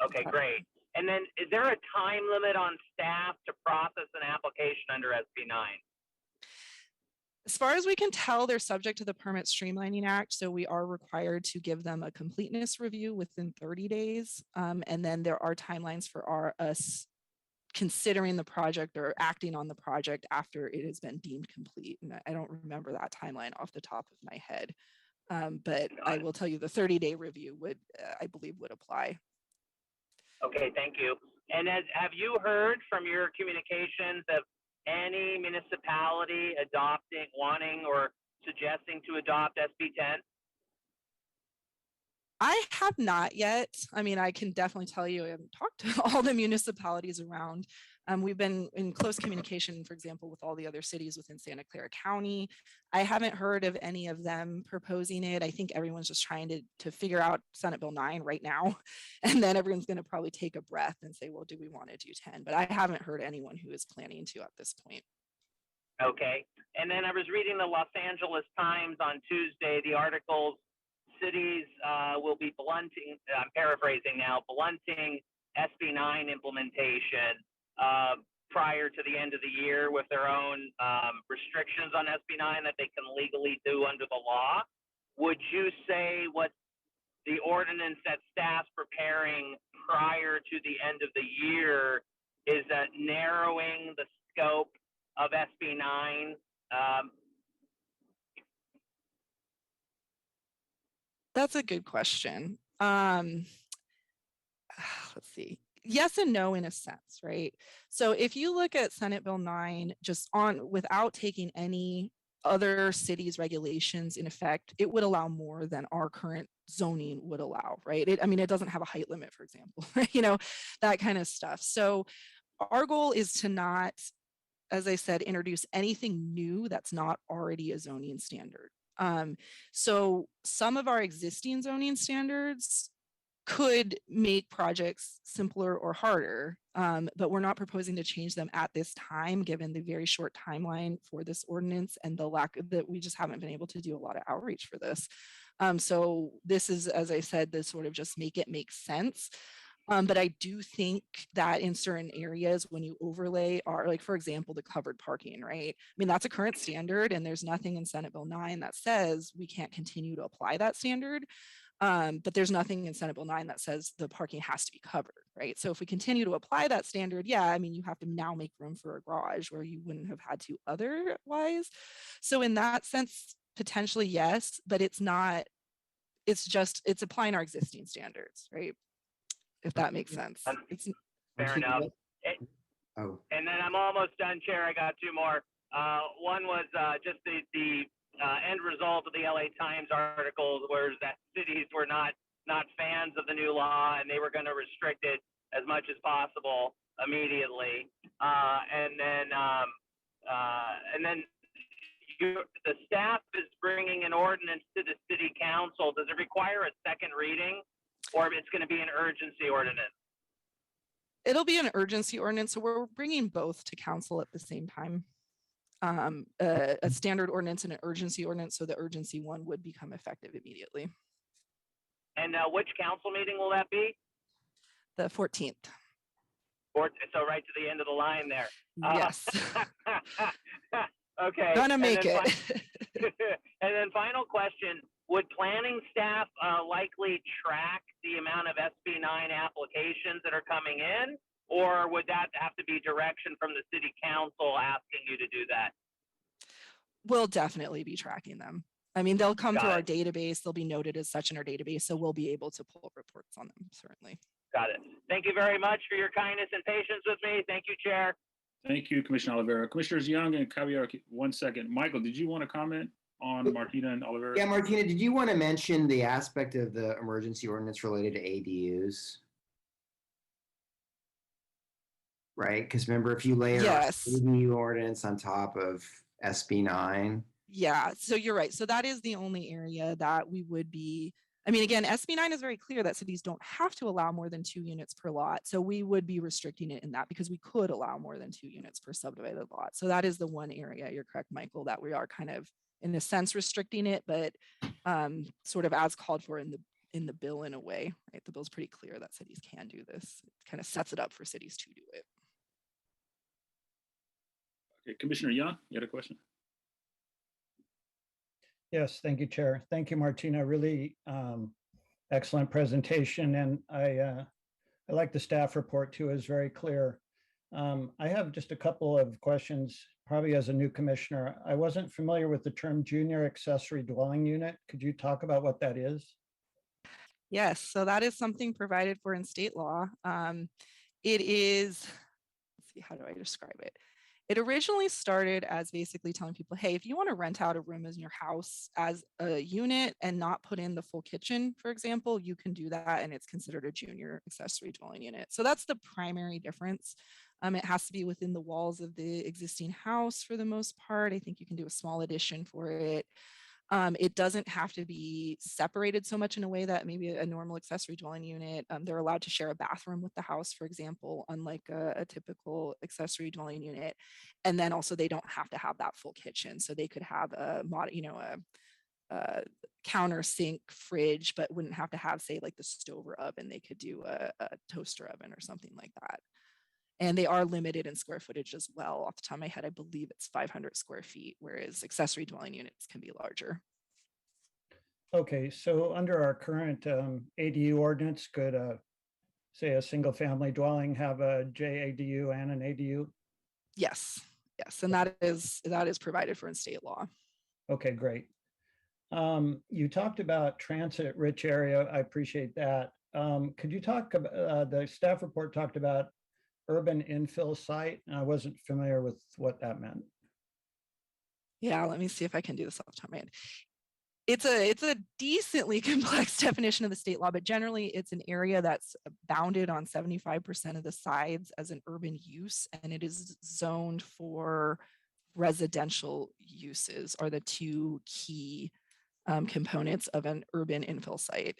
Okay, great. And then is there a time limit on staff to process an application under SB9? As far as we can tell, they're subject to the Permit Streamlining Act, so we are required to give them a completeness review within 30 days. And then there are timelines for us considering the project or acting on the project after it has been deemed complete. And I don't remember that timeline off the top of my head, but I will tell you the 30-day review would, I believe, would apply. Okay, thank you. And have you heard from your communications of any municipality wanting or suggesting to adopt SB10? I have not yet. I mean, I can definitely tell you I haven't talked to all the municipalities around. We've been in close communication, for example, with all the other cities within Santa Clara County. I haven't heard of any of them proposing it. I think everyone's just trying to figure out Senate Bill 9 right now. And then everyone's going to probably take a breath and say, well, do we want to do 10? But I haven't heard anyone who is planning to at this point. Okay. And then I was reading the Los Angeles Times on Tuesday, the articles, cities will be blunting, I'm paraphrasing now, blunting SB9 implementation prior to the end of the year with their own restrictions on SB9 that they can legally do under the law. Would you say what the ordinance that staff's preparing prior to the end of the year is narrowing the scope of SB9? That's a good question. Let's see. Yes and no in a sense, right? So if you look at Senate Bill 9 just without taking any other cities' regulations in effect, it would allow more than our current zoning would allow, right? It doesn't have a height limit, for example, that kind of stuff. So our goal is to not, as I said, introduce anything new that's not already a zoning standard. So some of our existing zoning standards could make projects simpler or harder, but we're not proposing to change them at this time, given the very short timeline for this ordinance and the lack of that we just haven't been able to do a lot of outreach for this. So this is, as I said, the sort of just make it make sense. But I do think that in certain areas, when you overlay are like, for example, the covered parking, right? I mean, that's a current standard, and there's nothing in Senate Bill 9 that says we can't continue to apply that standard. But there's nothing in Senate Bill 9 that says the parking has to be covered, right? So if we continue to apply that standard, yeah, I mean, you have to now make room for a garage where you wouldn't have had to otherwise. So in that sense, potentially yes, but it's not, it's applying our existing standards, right? If that makes sense. It's Fair enough. Oh, And then I'm almost done, Chair. I got two more. One was just the end result of the LA Times articles, where that cities were not fans of the new law and they were going to restrict it as much as possible immediately. And then the staff is bringing an ordinance to the city council. Does it require a second reading, or it's going to be an urgency ordinance? It'll be an urgency ordinance, so we're bringing both to council at the same time. A standard ordinance and an urgency ordinance, so the urgency one would become effective immediately. And which council meeting will that be? The 14th. So right to the end of the line there. Yes. Okay. Gonna make it. And then final question, would planning staff likely track the amount of SB9 applications that are coming in? Or would that have to be direction from the city council asking you to do that? We'll definitely be tracking them. I mean, they'll come Got through our it. database. They'll be noted as such in our database. So we'll be able to pull reports on them, certainly. Got it. Thank you very much for your kindness and patience with me. Thank you, Chair. Thank you, Commissioner Oliveira. Commissioners Young and Caballero, 1 second. Michael, did you want to comment on Martina and Oliveira? yeah, Martina, did you want to mention the aspect of the emergency ordinance related to ADUs? Right, because remember, if you layer Yes. ADU ordinance on top of SB9. Yeah, so you're right. So that is the only area that we would be, I mean, again, SB9 is very clear that cities don't have to allow more than 2 units per lot. So we would be restricting it in that because we could allow more than 2 units per subdivided lot. So that is the one area, you're correct, Michael, that we are kind of, in a sense, restricting it, but sort of as called for in the bill in a way, right? The bill's pretty clear that cities can do this. It kind of sets it up for cities to do it. Okay, Commissioner Young, you had a question? Yes, thank you, Chair. Thank you, Martina. Really excellent presentation. And I like the staff report too, is very clear. I have just a couple of questions, probably as a new commissioner. I wasn't familiar with the term junior accessory dwelling unit. Could you talk about what that is? Yes, so that is something provided for in state law. It is, let's see, how do I describe it? It originally started as basically telling people, hey, if you want to rent out a room in your house as a unit and not put in the full kitchen, for example, you can do that and it's considered a junior accessory dwelling unit. So that's the primary difference. It has to be within the walls of the existing house for the most part. I think you can do a small addition for it. It doesn't have to be separated so much in a way that maybe a normal accessory dwelling unit, they're allowed to share a bathroom with the house, for example, unlike a typical accessory dwelling unit. And then also they don't have to have that full kitchen. So they could have a counter sink, fridge, but wouldn't have to have, say, like the stove or oven. They could do a toaster oven or something like that. And they are limited in square footage as well. Off the top of my head, I believe it's 500 square feet, whereas accessory dwelling units can be larger. Okay, so under our current ADU ordinance, could say a single family dwelling have a JADU and an ADU? Yes, yes, and that is provided for in state law. Okay, great. You talked about transit rich area. I appreciate that. Could you talk about, the staff report talked about urban infill site. I wasn't familiar with what that meant. Yeah, let me see if I can do this off the top of my head. It's a decently complex definition of the state law, but generally it's an area that's bounded on 75% of the sides as an urban use, and it is zoned for residential uses are the two key components of an urban infill site.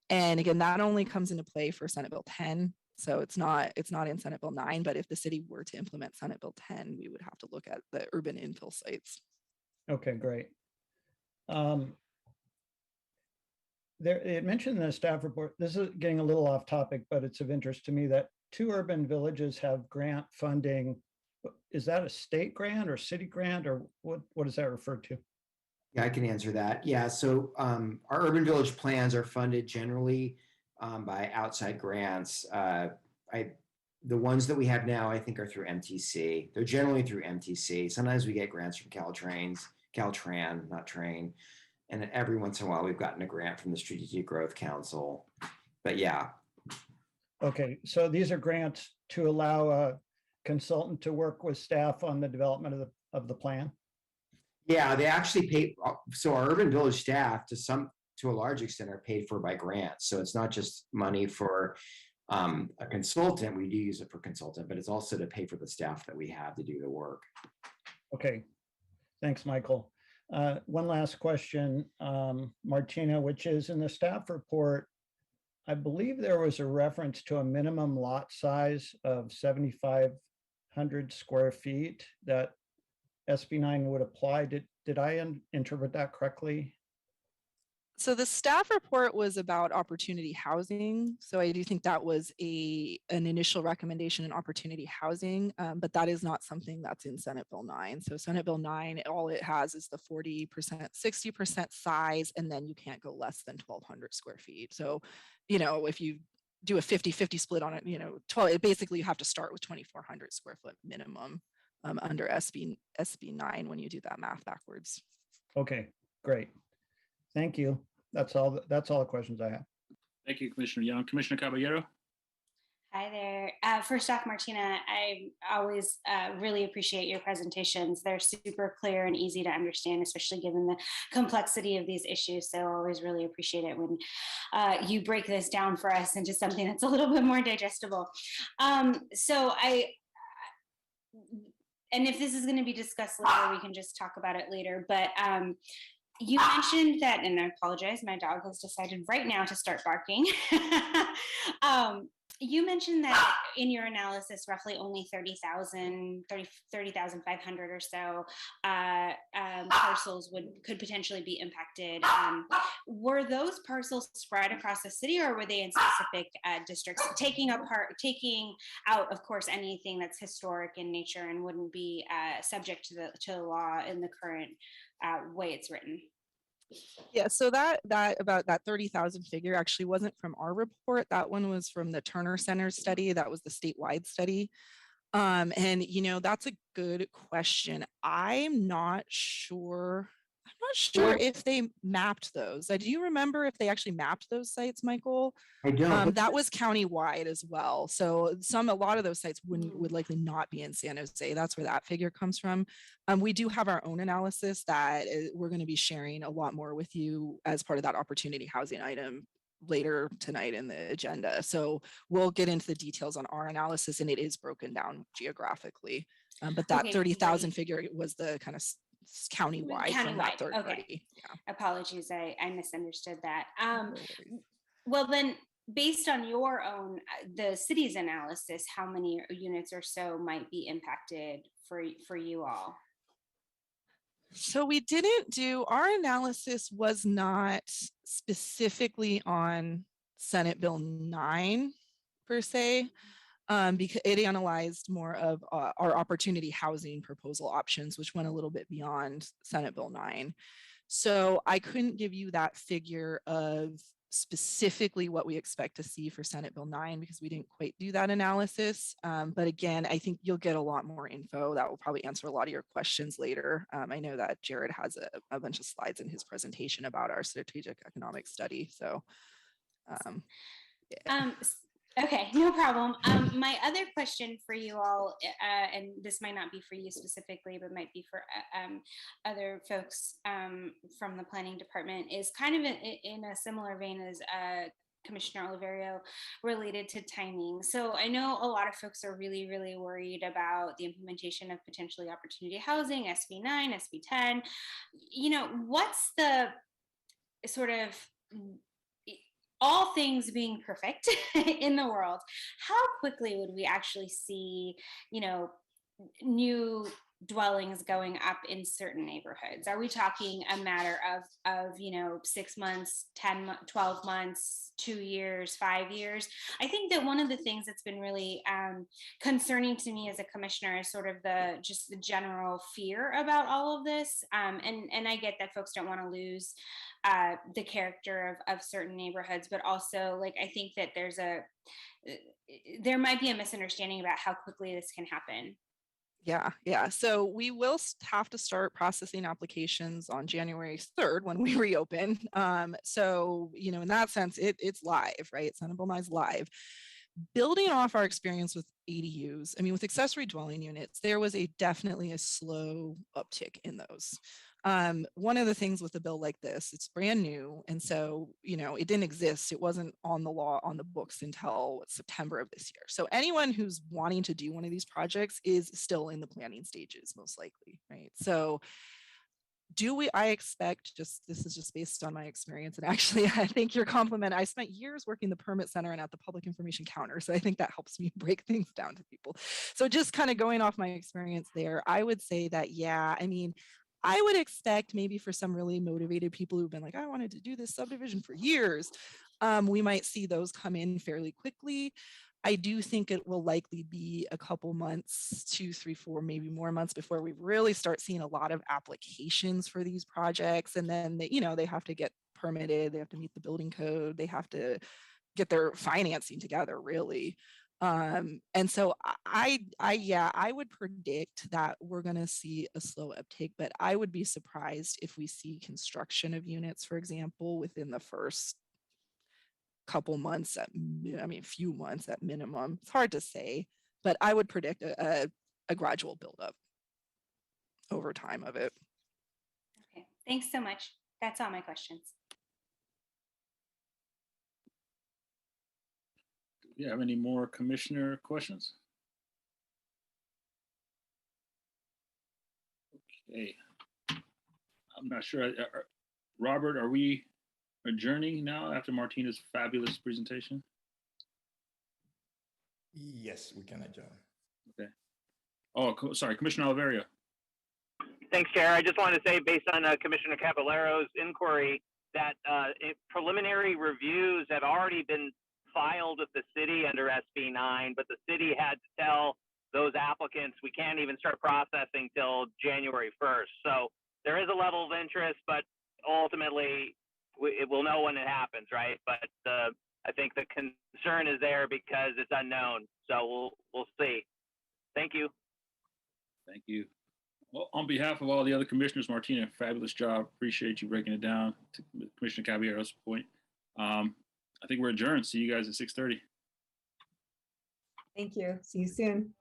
And again, that only comes into play for Senate Bill 10. So it's not in Senate Bill 9, but if the city were to implement Senate Bill 10, we would have to look at the urban infill sites. Okay, great. It mentioned in the staff report, this is getting a little off topic, but it's of interest to me that 2 urban villages have grant funding. Is that a state grant or city grant, or what does that refer to? Yeah, I can answer that. Yeah, so our urban village plans are funded generally by outside grants. The ones that we have now, I think, are through MTC. They're generally through MTC. Sometimes we get grants from Caltran, not Train. And every once in a while, we've gotten a grant from the Strategic Growth Council. But yeah. Okay, so these are grants to allow a consultant to work with staff on the development of the plan? Yeah, they actually pay. So our urban village staff, to a large extent, are paid for by grants. So it's not just money for a consultant. We do use it for consultant, but it's also to pay for the staff that we have to do the work. Okay, thanks, Michael. One last question, Martina, which is in the staff report, I believe there was a reference to a minimum lot size of 7,500 square feet that SB9 would apply. Did I interpret that correctly? So the staff report was about opportunity housing. So I do think that was an initial recommendation in opportunity housing, but that is not something that's in Senate Bill 9. So Senate Bill 9, all it has is the 40%, 60% size, and then you can't go less than 1,200 square feet. So, if you do a 50-50 split on it, 12, basically you have to start with 2,400 square foot minimum under SB9 when you do that math backwards. Okay, great. Thank you. That's all the questions I have. Thank you, Commissioner Young. Commissioner Caballero? Hi there. First off, Martina, I always really appreciate your presentations. They're super clear and easy to understand, especially given the complexity of these issues. So I always really appreciate it when you break this down for us into something that's a little bit more digestible. And if this is going to be discussed later, we can just talk about it later. But you mentioned that, and I apologize, my dog has decided right now to start barking. You mentioned that in your analysis, roughly only 30,500 or so parcels could potentially be impacted. Were those parcels spread across the city, or were they in specific districts? Taking out, of course, anything that's historic in nature and wouldn't be subject to the law in the current way it's written. Yeah, so that about that 30,000 figure actually wasn't from our report. That one was from the Turner Center study. That was the statewide study. And that's a good question. I'm not sure if they mapped those. Do you remember if they actually mapped those sites, Michael? I don't. That was countywide as well. So a lot of those sites would likely not be in San Jose. That's where that figure comes from. We do have our own analysis that we're going to be sharing a lot more with you as part of that opportunity housing item later tonight in the agenda. So we'll get into the details on our analysis, and it is broken down geographically. But that 30,000 figure was the kind of countywide from that third party. Yeah. Apologies, I misunderstood that. Well, then, based on your own, the city's analysis, how many units or so might be impacted for you all? So our analysis was not specifically on Senate Bill 9 per se, because it analyzed more of our opportunity housing proposal options, which went a little bit beyond Senate Bill 9. So I couldn't give you that figure of specifically what we expect to see for Senate Bill 9 because we didn't quite do that analysis. But again, I think you'll get a lot more info that will probably answer a lot of your questions later. I know that Jared has a bunch of slides in his presentation about our strategic economic study. So yeah. Okay, no problem. My other question for you all, and this might not be for you specifically, but might be for other folks from the planning department, is kind of in a similar vein as Commissioner Oliverio related to timing. So I know a lot of folks are really, really worried about the implementation of potentially opportunity housing, SB9, SB10. What's the sort of all things being perfect in the world, how quickly would we actually see, new dwellings going up in certain neighborhoods? Are we talking a matter of 6 months, 12 months, 2 years, 5 years? I think that one of the things that's been really concerning to me as a commissioner is sort of the general fear about all of this. And I get that folks don't want to lose the character of certain neighborhoods, but also, like, I think that there might be a misunderstanding about how quickly this can happen. Yeah. So we will have to start processing applications on January 3rd when we reopen. So, in that sense, it's live, right? Senate Bill 9 is live. Building off our experience with ADUs, with accessory dwelling units, there was definitely a slow uptick in those. One of the things with a bill like this, it's brand new. And so, it didn't exist. It wasn't on the books until September of this year. So anyone who's wanting to do one of these projects is still in the planning stages, most likely, right? So I expect, this is just based on my experience, and actually I think your compliment, I spent years working the permit center and at the public information counter, so I think that helps me break things down to people. So just kind of going off my experience there, I would say that, I would expect maybe for some really motivated people who've been like, I wanted to do this subdivision for years, we might see those come in fairly quickly. I do think it will likely be a couple months, 2, 3, 4, maybe more months before we really start seeing a lot of applications for these projects. And then they have to get permitted, they have to meet the building code, they have to get their financing together, really. And so I would predict that we're going to see a slow uptake, but I would be surprised if we see construction of units, for example, within the first couple months, a few months at minimum. It's hard to say, but I would predict a gradual buildup over time of it. Okay, thanks so much. That's all my questions. Do you have any more commissioner questions? Okay. I'm not sure. Robert, are we adjourning now after Martina's fabulous presentation? Yes, we can adjourn. Okay. Oh, sorry, Commissioner Oliveria. Thanks, Chair. I just wanted to say, based on Commissioner Caballero's inquiry, that preliminary reviews have already been filed with the city under SB9, but the city had to tell those applicants we can't even start processing till January 1st. So there is a level of interest, but ultimately we'll know when it happens, right? But I think the concern is there because it's unknown. So we'll see. Thank you. Thank you. Well, on behalf of all the other commissioners, Martina, fabulous job. Appreciate you breaking it down. To Commissioner Caballero's point. I think we're adjourned. See you guys at 6:30. Thank you. See you soon.